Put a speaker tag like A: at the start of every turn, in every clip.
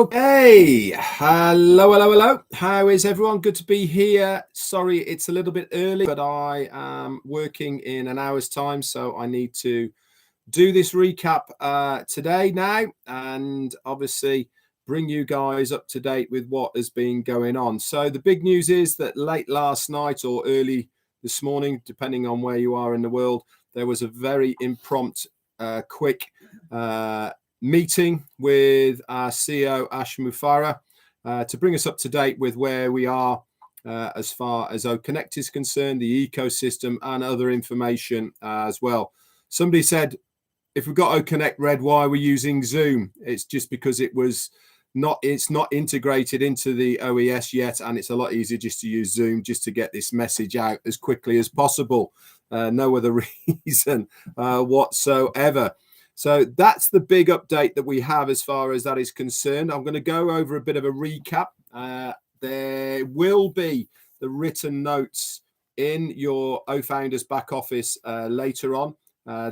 A: Okay, hello. How is everyone? Good to be here. Sorry, it's a little bit early, but I am working in an hour's time, so I need to do this recap today now, and obviously bring you guys up to date with what has been going on. So the big news is that late last night or early this morning, depending on where you are in the world, there was a very impromptu, quick meeting with our CEO Ash Mufareh to bring us up to date with where we are as far as OConnect is concerned, the ecosystem, and other information as well. Somebody said, if we've got OConnect Red, why are we using Zoom? It's just because it's not integrated into the OES yet, and it's a lot easier just to use Zoom just to get this message out as quickly as possible. No other reason whatsoever. So that's the big update that we have as far as that is concerned. I'm going to go over a bit of a recap. There will be the written notes in your OFounders back office later on.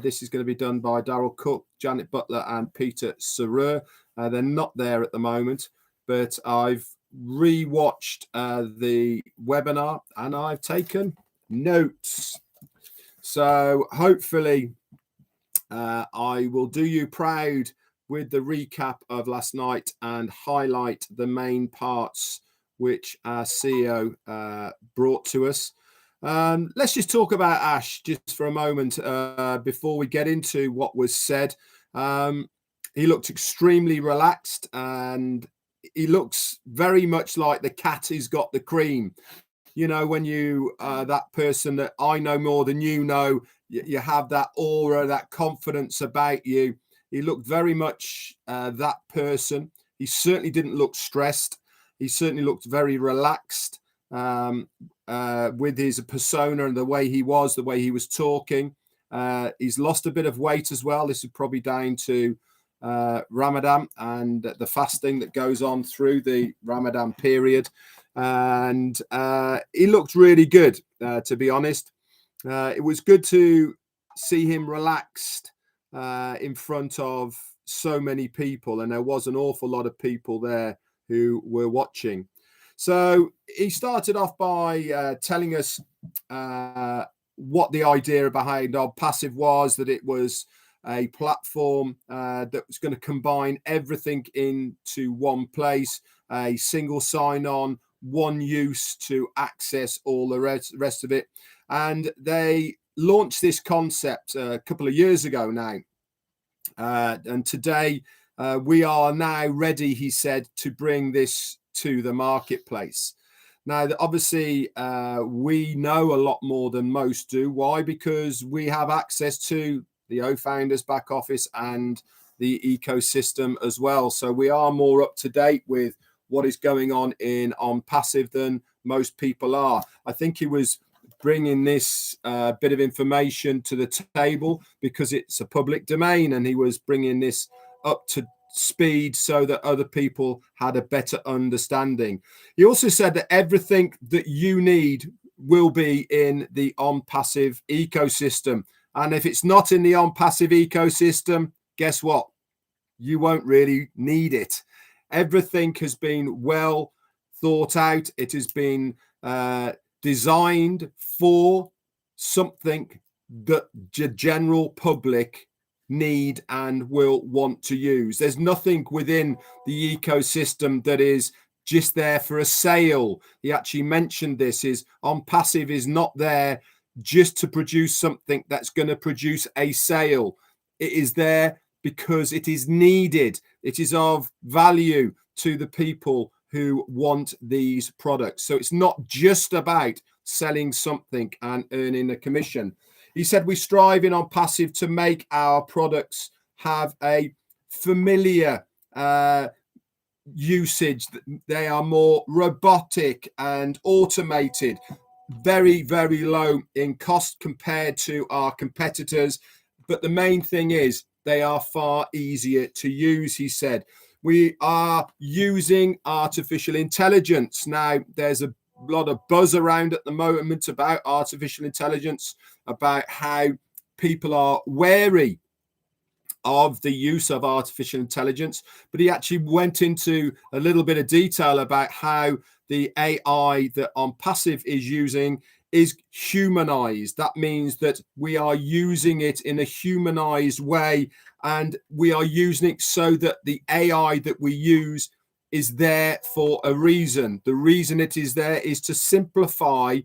A: This is going to be done by Daryl Cook, Janet Butler, and Peter Sarer. They're not there at the moment, but I've rewatched the webinar and I've taken notes. So hopefully I will do you proud with the recap of last night and highlight the main parts which our CEO brought to us. Let's just talk about Ash just for a moment before we get into what was said. He looked extremely relaxed and he looks very much like the cat has got the cream. You know, when you that person that I know more than you know, you have that aura, that confidence about you. He looked very much that person. He certainly didn't look stressed. He certainly looked very relaxed with his persona and the way he was talking. He's lost a bit of weight as well. This is probably down to Ramadan and the fasting that goes on through the Ramadan period. And he looked really good, to be honest. It was good to see him relaxed in front of so many people, and there was an awful lot of people there who were watching. So he started off by telling us what the idea behind Onpassive was, that it was a platform that was going to combine everything into one place, a single sign-on, one use to access all the rest of it. And they launched this concept a couple of years ago now. And today we are now ready, he said, to bring this to the marketplace. Now, obviously, we know a lot more than most do. Why? Because we have access to the OFounders back office and the ecosystem as well. So we are more up to date with what is going on in Onpassive than most people are. I think he was bringing this bit of information to the table because it's a public domain, and he was bringing this up to speed so that other people had a better understanding. He also said that everything that you need will be in the Onpassive ecosystem. And if it's not in the Onpassive ecosystem, guess what? You won't really need it. Everything has been well thought out. It has been designed for something that the general public need and will want to use. There's nothing within the ecosystem that is just there for a sale. He actually mentioned this, is Onpassive is not there just to produce something that's going to produce a sale. It is there because it is needed. It is of value to the people who want these products. So it's not just about selling something and earning a commission. He said we strive in Onpassive to make our products have a familiar usage. They are more robotic and automated, very, very low in cost compared to our competitors. But the main thing is they are far easier to use, he said. We are using artificial intelligence. Now, there's a lot of buzz around at the moment about artificial intelligence, about how people are wary of the use of artificial intelligence, but he actually went into a little bit of detail about how the AI that Onpassive is using is humanized. That means that we are using it in a humanized way, and we are using it so that the AI that we use is there for a reason. The reason it is there is to simplify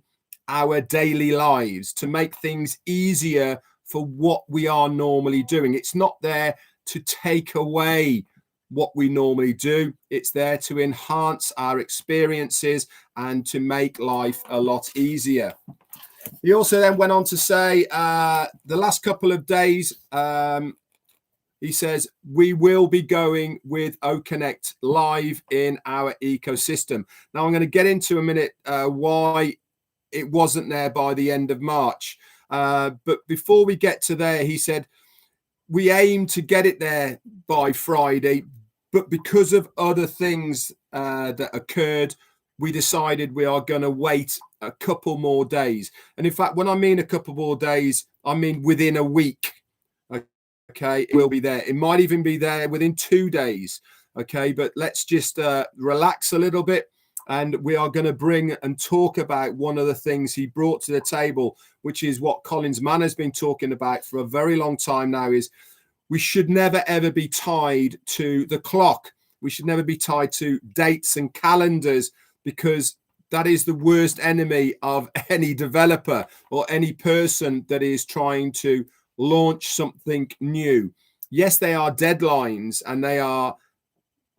A: our daily lives, to make things easier for what we are normally doing. It's not there to take away what we normally do. It's there to enhance our experiences and to make life a lot easier. He also then went on to say the last couple of days, he says, we will be going with OConnect live in our ecosystem. Now, I'm going to get into a minute why it wasn't there by the end of March. But before we get to there, he said, we aim to get it there by Friday, but because of other things that occurred, we decided we are going to wait a couple more days. And in fact, when I mean a couple more days, I mean within a week. Okay, it will be there. It might even be there within 2 days. Okay, but let's just relax a little bit. And we are going to bring and talk about one of the things he brought to the table, which is what Collins Mann has been talking about for a very long time now, is we should never, ever be tied to the clock. We should never be tied to dates and calendars, because that is the worst enemy of any developer or any person that is trying to launch something new. Yes, they are deadlines and they are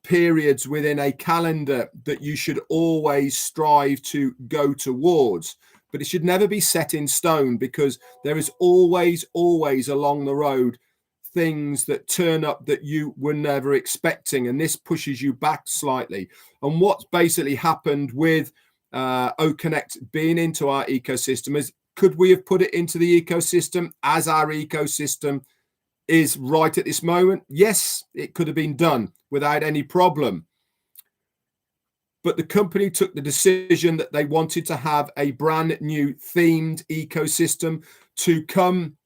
A: periods within a calendar that you should always strive to go towards, but it should never be set in stone, because there is always along the road things that turn up that you were never expecting, and this pushes you back slightly. And what's basically happened with OConnect being into our ecosystem is, could we have put it into the ecosystem as our ecosystem is right at this moment? Yes, it could have been done without any problem. But the company took the decision that they wanted to have a brand new themed ecosystem to come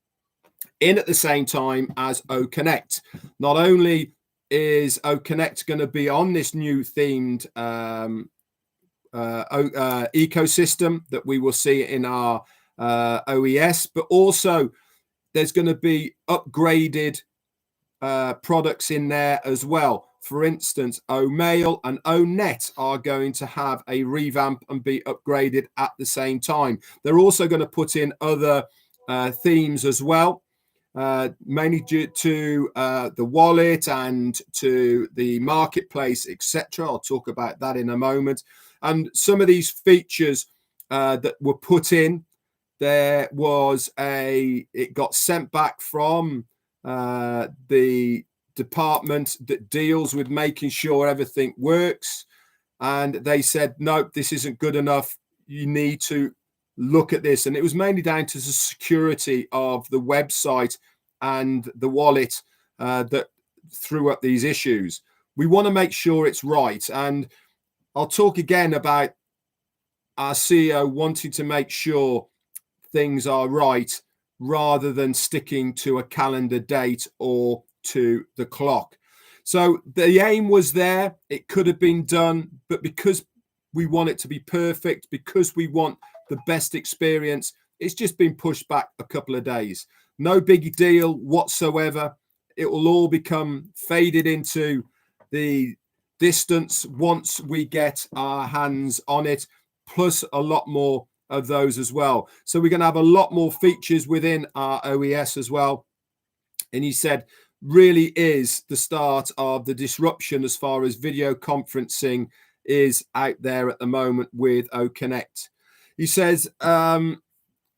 A: in at the same time as OConnect. Not only is OConnect going to be on this new themed ecosystem that we will see in our OES, but also there's going to be upgraded products in there as well. For instance, OMail and ONet are going to have a revamp and be upgraded at the same time. They're also going to put in other themes as well, mainly due to the wallet and to the marketplace, etc. I'll talk about that in a moment. And some of these features that were put in, it got sent back from the department that deals with making sure everything works, and they said, no, this isn't good enough, you need to look at this. And it was mainly down to the security of the website and the wallet that threw up these issues. We want to make sure it's right, and I'll talk again about our CEO wanting to make sure things are right rather than sticking to a calendar date or to the clock. So the aim was there, it could have been done, but because we want it to be perfect, because we want the best experience, it's just been pushed back a couple of days. No big deal whatsoever. It will all become faded into the distance once we get our hands on it, plus a lot more of those as well. So we're going to have a lot more features within our OES as well. And he said, really is the start of the disruption as far as video conferencing is out there at the moment with OConnect. He says,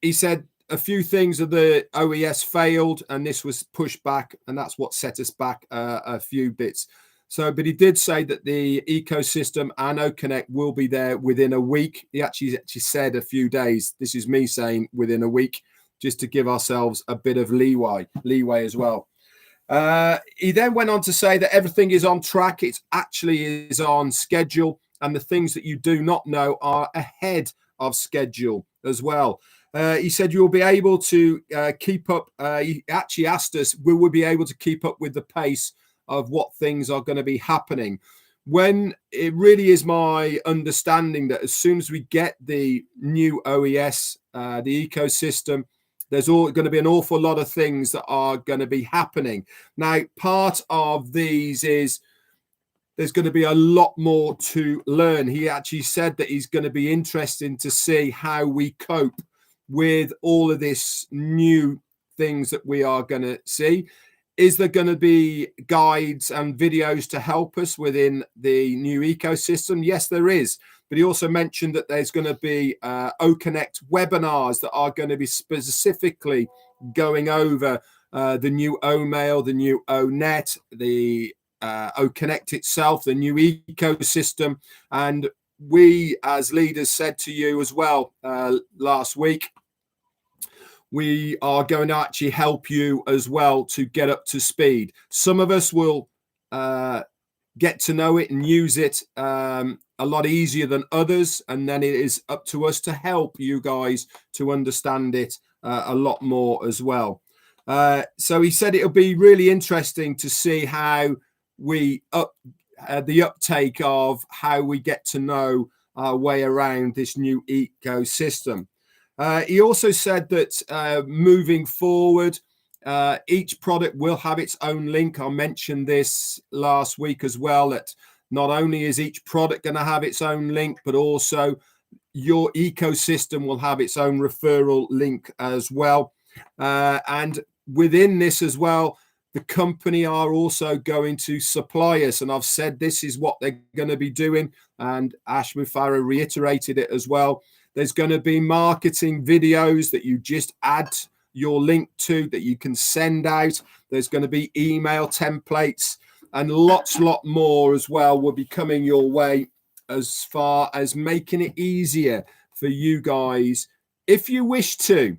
A: he said a few things of the OES failed, and this was pushed back, and that's what set us back a few bits. So, but he did say that the ecosystem and OConnect will be there within a week. He actually said a few days. This is me saying within a week, just to give ourselves a bit of leeway as well. He then went on to say that everything is on track. It actually is on schedule, and the things that you do not know are ahead of schedule as well. He said you'll be able to keep up. He actually asked us, will we be able to keep up with the pace of what things are going to be happening? When it really is my understanding that as soon as we get the new OES, the ecosystem, there's going to be an awful lot of things that are going to be happening. Now, part of these is there's going to be a lot more to learn. He actually said that he's going to be interesting to see how we cope with all of this new things that we are going to see. Is there going to be guides and videos to help us within the new ecosystem? Yes, there is. But he also mentioned that there's going to be OConnect webinars that are going to be specifically going over the new OMail, the new ONet, the OConnect itself, the new ecosystem. And we as leaders said to you as well last week, we are going to actually help you as well to get up to speed. Some of us will get to know it and use it a lot easier than others. And then it is up to us to help you guys to understand it a lot more as well. So he said it'll be really interesting to see how we the uptake of how we get to know our way around this new ecosystem. He also said that moving forward, each product will have its own link. I mentioned this last week as well, that not only is each product going to have its own link, but also your ecosystem will have its own referral link as well. And within this as well, the company are also going to supply us. And I've said this is what they're going to be doing. And Ash Mufareh reiterated it as well. There's going to be marketing videos that you just add your link to that you can send out. There's going to be email templates and lot more as well will be coming your way, as far as making it easier for you guys, if you wish to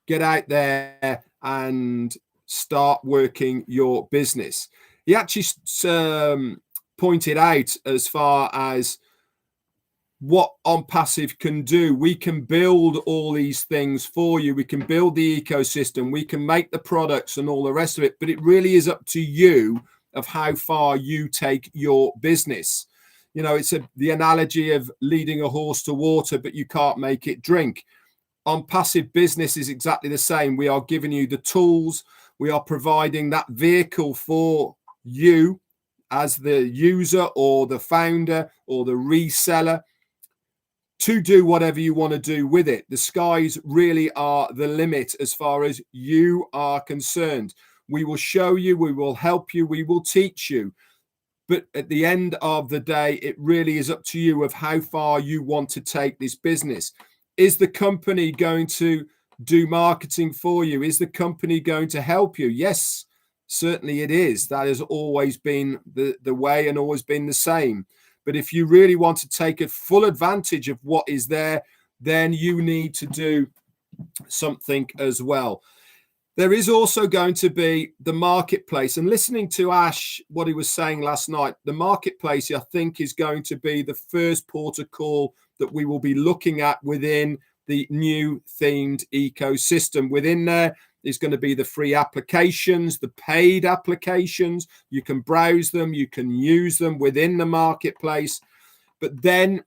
A: get out there and start working your business. He actually pointed out as far as what Onpassive can do. We can build all these things for you. We can build the ecosystem. We can make the products and all the rest of it. But it really is up to you of how far you take your business. You know, it's the analogy of leading a horse to water, but you can't make it drink. Onpassive business is exactly the same. We are giving you the tools. We are providing that vehicle for you as the user or the founder or the reseller to do whatever you want to do with it. The skies really are the limit as far as you are concerned. We will show you, we will help you, we will teach you. But at the end of the day, it really is up to you of how far you want to take this business. Is the company going to do marketing for you? Is the company going to help you? Yes, certainly it is. That has always been the way and always been the same. But if you really want to take a full advantage of what is there, then you need to do something as well. There is also going to be the marketplace. And listening to Ash, what he was saying last night, the marketplace, I think, is going to be the first port of call that we will be looking at within the new themed ecosystem. Within there is going to be the free applications, the paid applications. You can browse them, you can use them within the marketplace. But then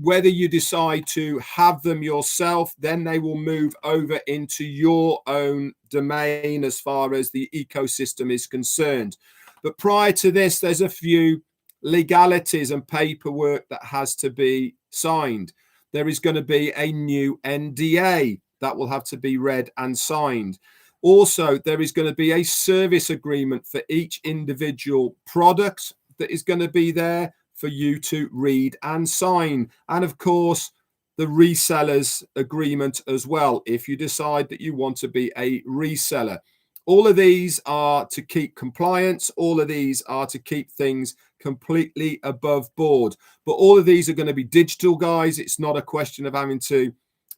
A: whether you decide to have them yourself, then they will move over into your own domain as far as the ecosystem is concerned. But prior to this, there's a few legalities and paperwork that has to be signed. There is going to be a new NDA that will have to be read and signed. Also, there is going to be a service agreement for each individual product that is going to be there for you to read and sign. And of course, the resellers agreement as well, if you decide that you want to be a reseller. All of these are to keep compliance. All of these are to keep things completely above board. But all of these are going to be digital, guys. It's not a question of having to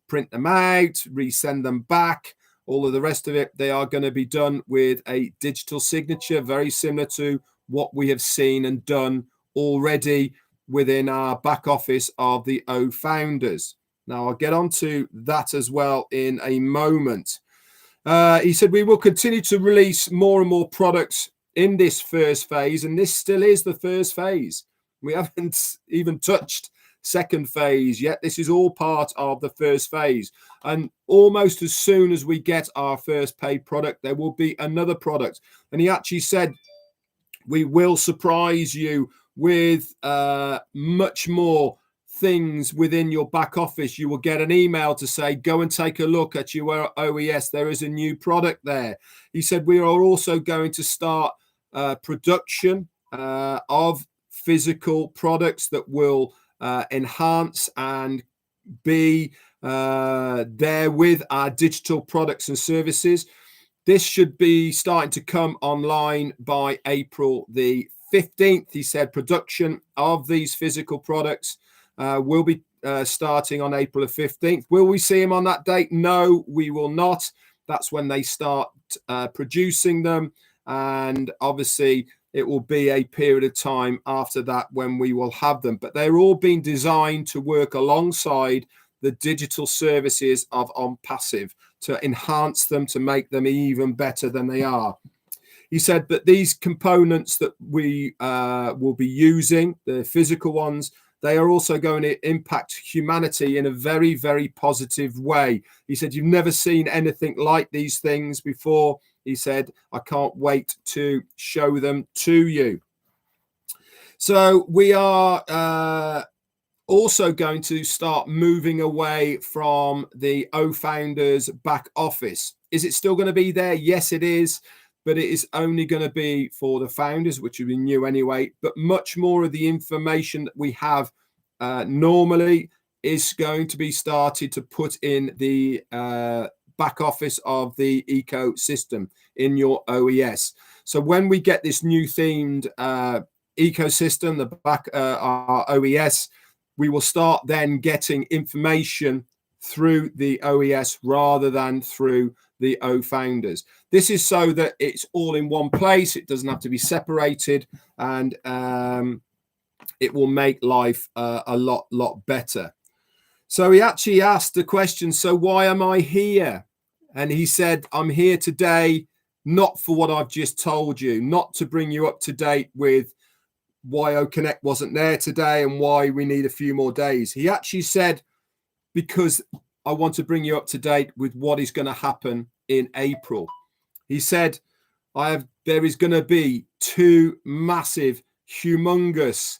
A: print them out, resend them back. All of the rest of it, they are going to be done with a digital signature, very similar to what we have seen and done already within our back office of the O founders. Now, I'll get on to that as well in a moment. He said, we will continue to release more and more products in this first phase, and this still is the first phase. We haven't even touched second phase yet. This is all part of the first phase, and almost as soon as we get our first paid product, there will be another product. And he actually said, we will surprise you with much more things within your back office. You will get an email to say, go and take a look at your OES. There is a new product there. He said, we are also going to start production of physical products that will enhance and be there with our digital products and services. This should be starting to come online by April the 15th. He said production of these physical products will be starting on April the 15th. Will we see them on that date? No, we will not. That's when they start producing them. And obviously, it will be a period of time after that when we will have them. But they're all being designed to work alongside the digital services of Onpassive to enhance them, to make them even better than they are. He said that these components that we will be using, the physical ones, they are also going to impact humanity in a very, very positive way. He said, you've never seen anything like these things before. He said, I can't wait to show them to you. So we are also going to start moving away from the O-Founders back office. Is it still going to be there? Yes, it is. But it is only going to be for the founders, which will be new anyway. But much more of the information that we have normally is going to be started to put in the back office of the ecosystem in your OES. So when we get this new themed ecosystem, the back our OES, we will start then getting information through the OES rather than through the O-Founders. This is so that it's all in one place. It doesn't have to be separated, and it will make life a lot better. So he actually asked the question, so why am I here? And he said, I'm here today not for what I've just told you, not to bring you up to date with why OConnect wasn't there today and why we need a few more days. He actually said, because I want to bring you up to date with what is going to happen in April. He said, there is going to be 2 massive, humongous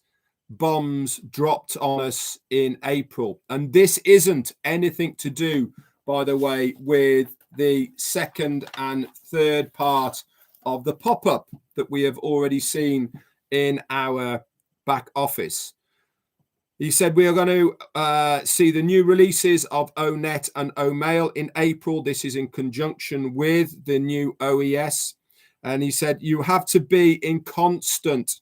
A: bombs dropped on us in April. And this isn't anything to do, by the way, with the second and third part of the pop-up that we have already seen in our back office. He said we are going to see the new releases of ONet and OMail in April. This is in conjunction with the new OES. And he said you have to be in constant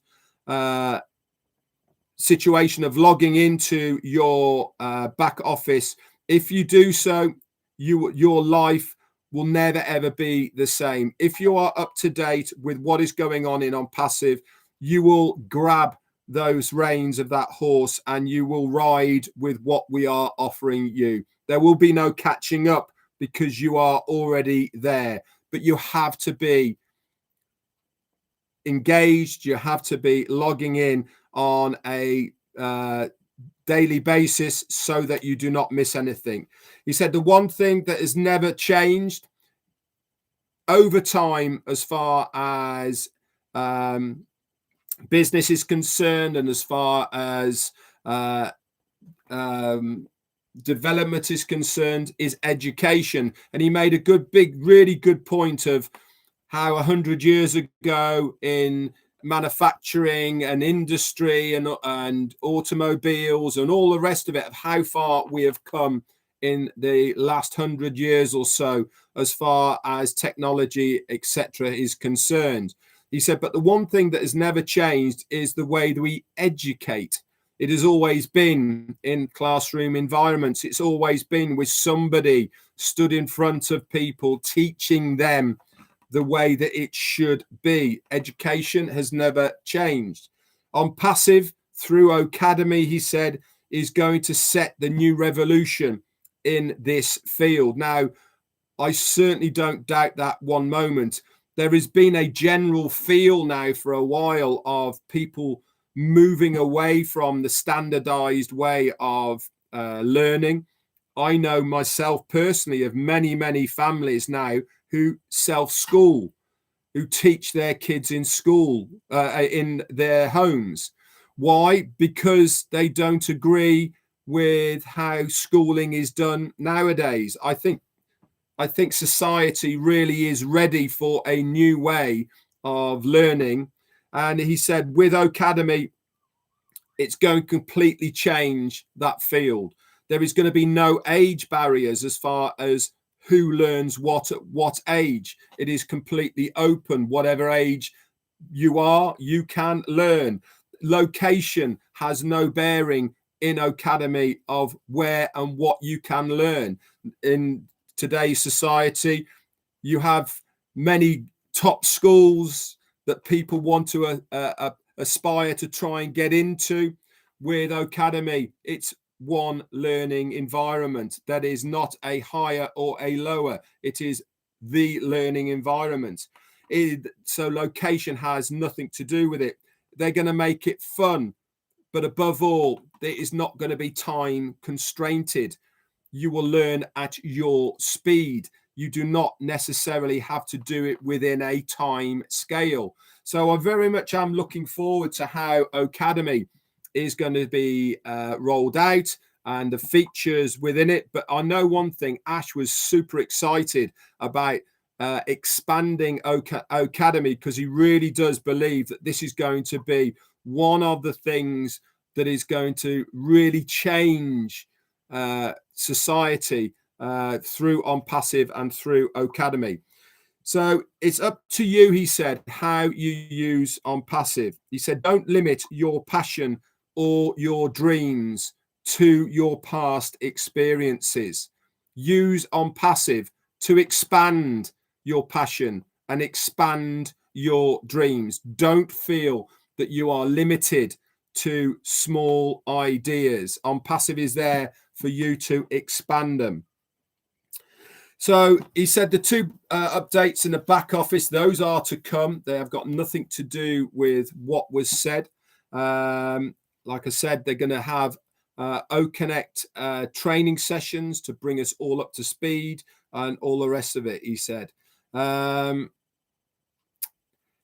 A: situation of logging into your back office. If you do so, your life will never, ever be the same. If you are up to date with what is going on in Onpassive, you will grab those reins of that horse and you will ride with what we are offering you. There will be no catching up because you are already there, but you have to be engaged. You have to be logging in on a daily basis so that you do not miss anything. He said the one thing that has never changed over time as far as business is concerned and as far as development is concerned is education. And he made a really good point of how 100 years ago in manufacturing and industry and automobiles and all the rest of it, of how far we have come in the last 100 years or so as far as technology, etc., is concerned. He said, but the one thing that has never changed is the way that we educate. It has always been in classroom environments. It's always been with somebody stood in front of people, teaching them the way that it should be. Education has never changed. Onpassive through Academy, he said, is going to set the new revolution in this field. Now, I certainly don't doubt that one moment. There has been a general feel now for a while of people moving away from the standardized way of learning. I know myself personally of many families now who self-school, who teach their kids in school, in their homes. Why? Because they don't agree with how schooling is done nowadays. I think society really is ready for a new way of learning. And he said with Academy, it's going to completely change that field. There is going to be no age barriers as far as who learns what at what age. It is completely open. Whatever age you are, you can learn. Location has no bearing in Academy of where and what you can learn. In today's society, you have many top schools that people want to aspire to try and get into. With Academy, it's one learning environment that is not a higher or a lower. It is the learning environment. So location has nothing to do with it. They're going to make it fun, but above all, it is not going to be time constrained. You will learn at your speed. You do not necessarily have to do it within a time scale. So I very much am looking forward to how Academy is going to be rolled out and the features within it. But I know one thing, Ash was super excited about expanding Academy, because he really does believe that this is going to be one of the things that is going to really change society through Onpassive and through Academy. So it's up to you, he said, how you use Onpassive. He said, don't limit your passion or your dreams to your past experiences. Use Onpassive to expand your passion and expand your dreams. Don't feel that you are limited to small ideas. Onpassive is there for you to expand them. So he said the two updates in the back office, those are to come. They have got nothing to do with what was said. Like I said, they're going to have OConnect training sessions to bring us all up to speed and all the rest of it, he said.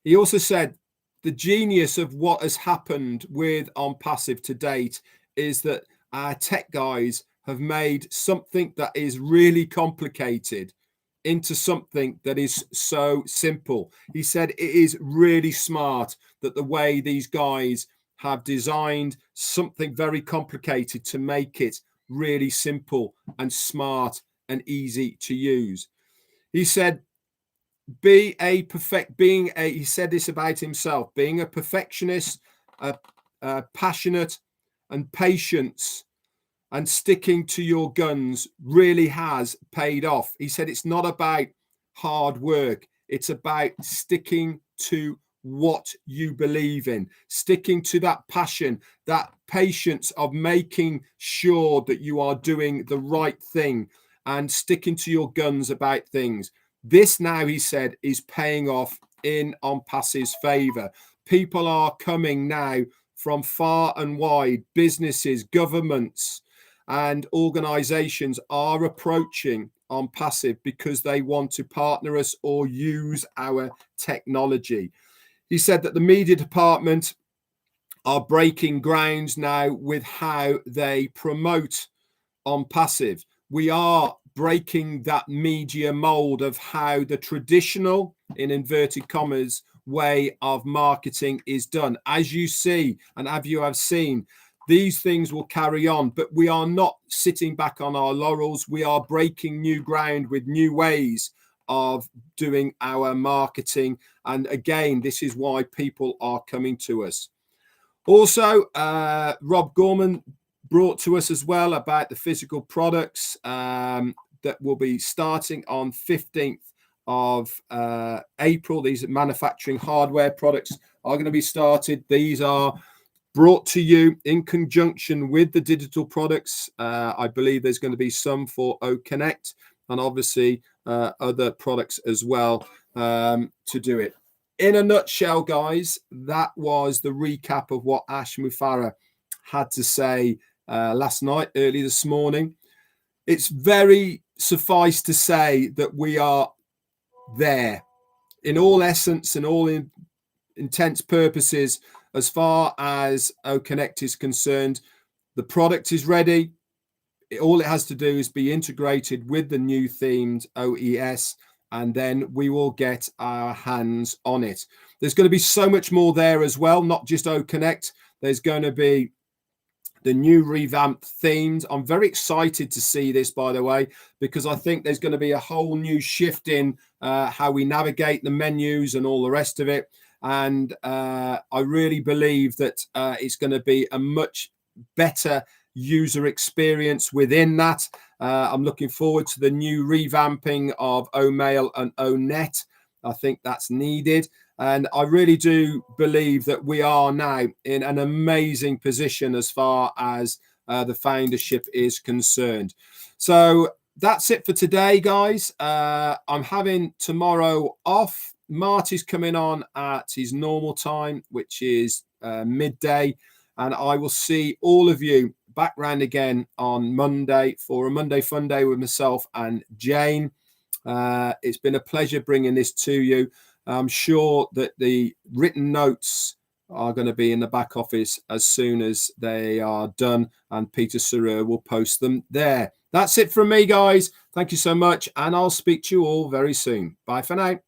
A: He also said the genius of what has happened with Onpassive to date is that our tech guys have made something that is really complicated into something that is so simple. He said it is really smart that the way these guys have designed something very complicated to make it really simple and smart and easy to use. He said, he said this about himself, being a perfectionist, passionate and patience and sticking to your guns really has paid off. He said it's not about hard work. It's about sticking to what you believe in, sticking to that passion, that patience of making sure that you are doing the right thing and sticking to your guns about things. This now, he said, is paying off in Onpassive's favor. People are coming now from far and wide. Businesses, governments, and organizations are approaching Onpassive because they want to partner us or use our technology. He said that the media department are breaking grounds now with how they promote Onpassive. We are breaking that media mold of how the traditional, in inverted commas, way of marketing is done. As you see, and as you have seen, these things will carry on, but we are not sitting back on our laurels. We are breaking new ground with new ways of doing our marketing. And again, this is why people are coming to us. Also, Rob Gorman brought to us as well about the physical products that will be starting on 15th of April. These manufacturing hardware products are going to be started. These are brought to you in conjunction with the digital products. I believe there's going to be some for OConnect and obviously other products as well to do it. In a nutshell, guys, that was the recap of what Ash Mufareh had to say last night, early this morning. It's very suffice to say that we are there in all essence and all intents purposes. As far as OConnect is concerned, the product is ready. All it has to do is be integrated with the new themed OES, and then we will get our hands on it. There's going to be so much more there as well, not just OConnect. There's going to be the new revamped themes. I'm very excited to see this, by the way, because I think there's going to be a whole new shift in how we navigate the menus and all the rest of it. And I really believe that it's going to be a much better user experience within that. I'm looking forward to the new revamping of OMail and ONet. I think that's needed. And I really do believe that we are now in an amazing position as far as the foundership is concerned. So that's it for today, guys. I'm having tomorrow off. Marty's coming on at his normal time, which is midday. And I will see all of you back round again on Monday for a Monday Fun Day with myself and Jane. It's been a pleasure bringing this to you. I'm sure that the written notes are going to be in the back office as soon as they are done, and Peter Sarer will post them there. That's it from me, guys. Thank you so much, and I'll speak to you all very soon. Bye for now.